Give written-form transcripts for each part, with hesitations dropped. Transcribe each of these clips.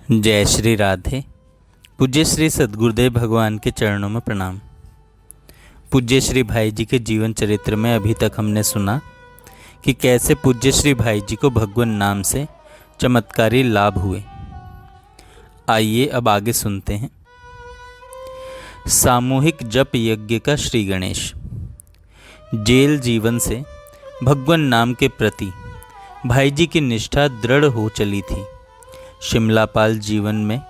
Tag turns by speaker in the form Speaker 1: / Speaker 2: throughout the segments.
Speaker 1: जय श्री राधे। पूज्य श्री सद्गुरुदेव भगवान के चरणों में प्रणाम। पूज्य श्री भाई जी के जीवन चरित्र में अभी तक हमने सुना कि कैसे पूज्य श्री भाई जी को भगवान नाम से चमत्कारी लाभ हुए। आइए अब आगे सुनते हैं। सामूहिक जप यज्ञ का श्री गणेश। जेल जीवन से भगवान नाम के प्रति भाई जी की निष्ठा दृढ़ हो चली थी। शिमलापाल जीवन में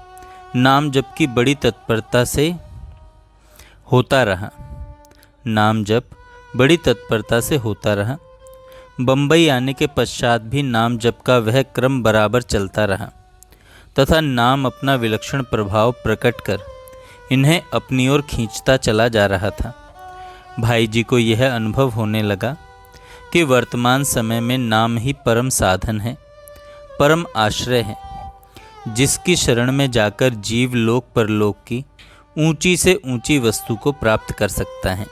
Speaker 1: नाम जप की बड़ी तत्परता से होता रहा। बम्बई आने के पश्चात भी नाम जप का वह क्रम बराबर चलता रहा तथा नाम अपना विलक्षण प्रभाव प्रकट कर इन्हें अपनी ओर खींचता चला जा रहा था। भाई जी को यह अनुभव होने लगा कि वर्तमान समय में नाम ही परम साधन है, परम आश्रय है, जिसकी शरण में जाकर जीव लोक परलोक की ऊंची से ऊंची वस्तु को प्राप्त कर सकता है।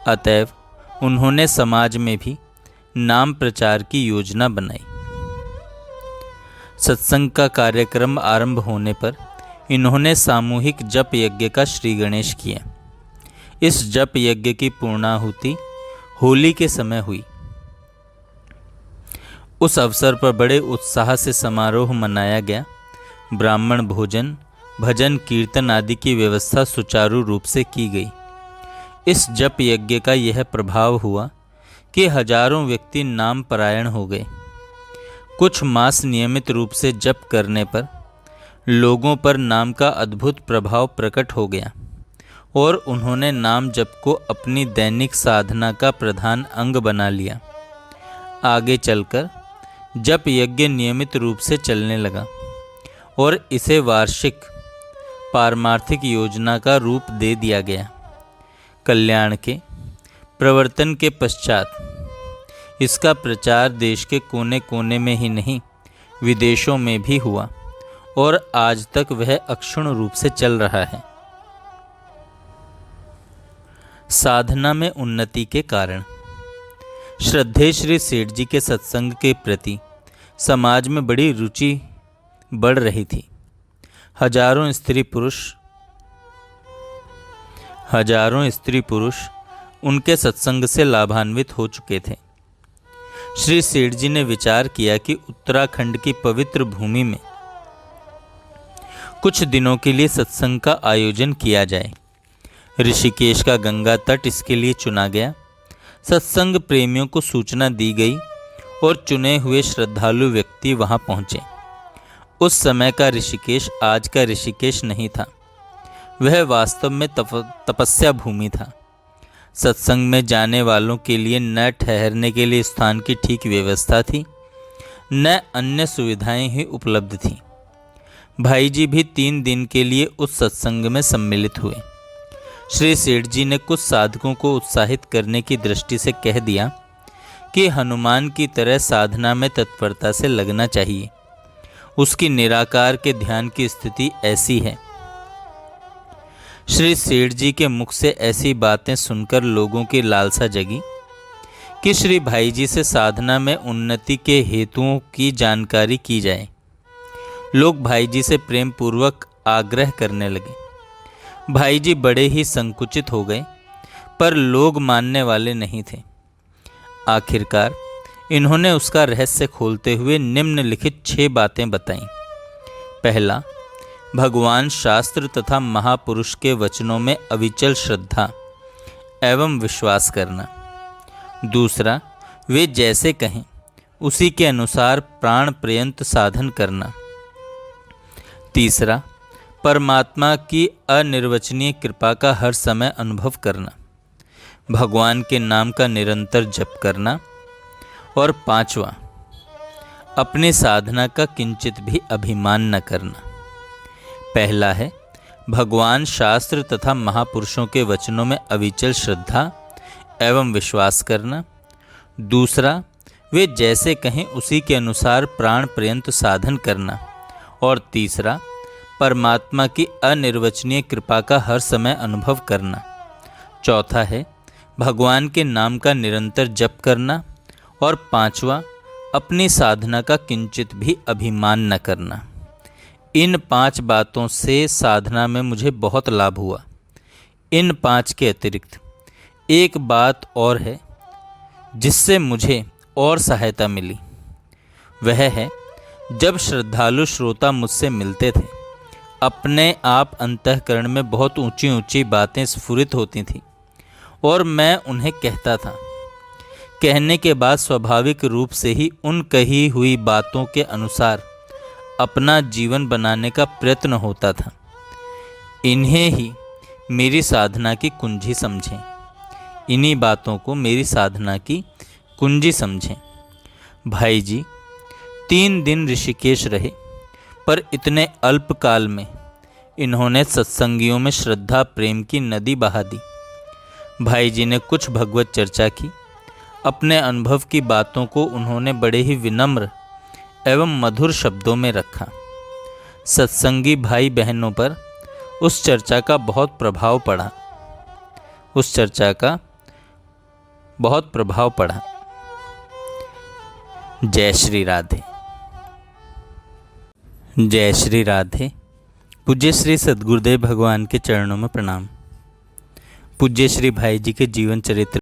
Speaker 1: अतएव उन्होंने समाज में भी नाम प्रचार की योजना बनाई। सत्संग का कार्यक्रम आरंभ होने पर इन्होंने सामूहिक जप यज्ञ का श्री गणेश किया। इस जप यज्ञ की पूर्णाहुति होली के समय हुई। उस अवसर पर बड़े उत्साह से समारोह मनाया गया। ब्राह्मण भोजन, भजन, कीर्तन आदि की व्यवस्था सुचारू रूप से की गई। इस जप यज्ञ का यह प्रभाव हुआ कि हजारों व्यक्ति नाम परायण हो गए। कुछ मास नियमित रूप से जप करने पर लोगों पर नाम का अद्भुत प्रभाव प्रकट हो गया और उन्होंने नाम जप को अपनी दैनिक साधना का प्रधान अंग बना लिया। आगे चलकर जप यज्ञ नियमित रूप से चलने लगा और इसे वार्षिक पारमार्थिक योजना का रूप दे दिया गया। कल्याण के प्रवर्तन के पश्चात इसका प्रचार देश के कोने कोने में ही नहीं, विदेशों में भी हुआ और आज तक वह अक्षुण्ण रूप से चल रहा है। साधना में उन्नति के कारण। श्रद्धेय श्री सेठ जी के सत्संग के प्रति समाज में बड़ी रुचि बढ़ रही थी। हजारों स्त्री पुरुष उनके सत्संग से लाभान्वित हो चुके थे। श्री सेठ जी ने विचार किया कि उत्तराखंड की पवित्र भूमि में कुछ दिनों के लिए सत्संग का आयोजन किया जाए। ऋषिकेश का गंगा तट इसके लिए चुना गया। सत्संग प्रेमियों को सूचना दी गई और चुने हुए श्रद्धालु व्यक्ति वहां पहुंचे। उस समय का ऋषिकेश आज का ऋषिकेश नहीं था। वह वास्तव में तपस्या भूमि था। सत्संग में जाने वालों के लिए न ठहरने के लिए स्थान की ठीक व्यवस्था थी, न अन्य सुविधाएं ही उपलब्ध थीं। भाई जी भी 3 दिन के लिए उस सत्संग में सम्मिलित हुए। श्री सेठ जी ने कुछ साधकों को उत्साहित करने की दृष्टि से कह दिया कि हनुमान की तरह साधना में तत्परता से लगना चाहिए। उसकी निराकार के ध्यान की स्थिति ऐसी है। श्री सेठ जी के मुख से ऐसी बातें सुनकर लोगों की लालसा जगी कि श्री भाई जी से साधना में उन्नति के हेतुओं की जानकारी की जाए। लोग भाई जी से प्रेम पूर्वक आग्रह करने लगे। भाई जी बड़े ही संकुचित हो गए, पर लोग मानने वाले नहीं थे। आखिरकार इन्होंने उसका रहस्य खोलते हुए निम्नलिखित 6 बातें बताईं। पहला, भगवान, शास्त्र तथा महापुरुष के वचनों में अविचल श्रद्धा एवं विश्वास करना। दूसरा, वे जैसे कहें उसी के अनुसार प्राण पर्यंत साधन करना। तीसरा, परमात्मा की अनिर्वचनीय कृपा का हर समय अनुभव करना। भगवान के नाम का निरंतर जप करना। और 5वां, अपनी साधना का किंचित भी अभिमान न करना। पहला है भगवान, शास्त्र तथा महापुरुषों के वचनों में अविचल श्रद्धा एवं विश्वास करना। दूसरा, वे जैसे कहें उसी के अनुसार प्राण पर्यंत साधन करना। और तीसरा, परमात्मा की अनिर्वचनीय कृपा का हर समय अनुभव करना। चौथा है भगवान के नाम का निरंतर जप करना। और 5वां, अपनी साधना का किंचित भी अभिमान न करना। इन 5 बातों से साधना में मुझे बहुत लाभ हुआ। इन 5 के अतिरिक्त एक बात और है जिससे मुझे और सहायता मिली। वह है, जब श्रद्धालु श्रोता मुझसे मिलते थे, अपने आप अंतःकरण में बहुत ऊंची ऊंची बातें स्फुरित होती थीं और मैं उन्हें कहता था। कहने के बाद स्वाभाविक रूप से ही उन कही हुई बातों के अनुसार अपना जीवन बनाने का प्रयत्न होता था। इन्हें ही मेरी साधना की कुंजी समझें। इन्हीं बातों को मेरी साधना की कुंजी समझें। भाई जी 3 दिन ऋषिकेश रहे, पर इतने अल्प काल में इन्होंने सत्संगियों में श्रद्धा प्रेम की नदी बहा दी। भाई जी ने कुछ भगवत चर्चा की। अपने अनुभव की बातों को उन्होंने बड़े ही विनम्र एवं मधुर शब्दों में रखा। सत्संगी भाई बहनों पर उस चर्चा का बहुत प्रभाव पड़ा। जय श्री राधे। जय श्री राधे। पूज्य श्री सद्गुरुदेव भगवान के चरणों में प्रणाम। पूज्य श्री भाई जी के जीवन चरित्र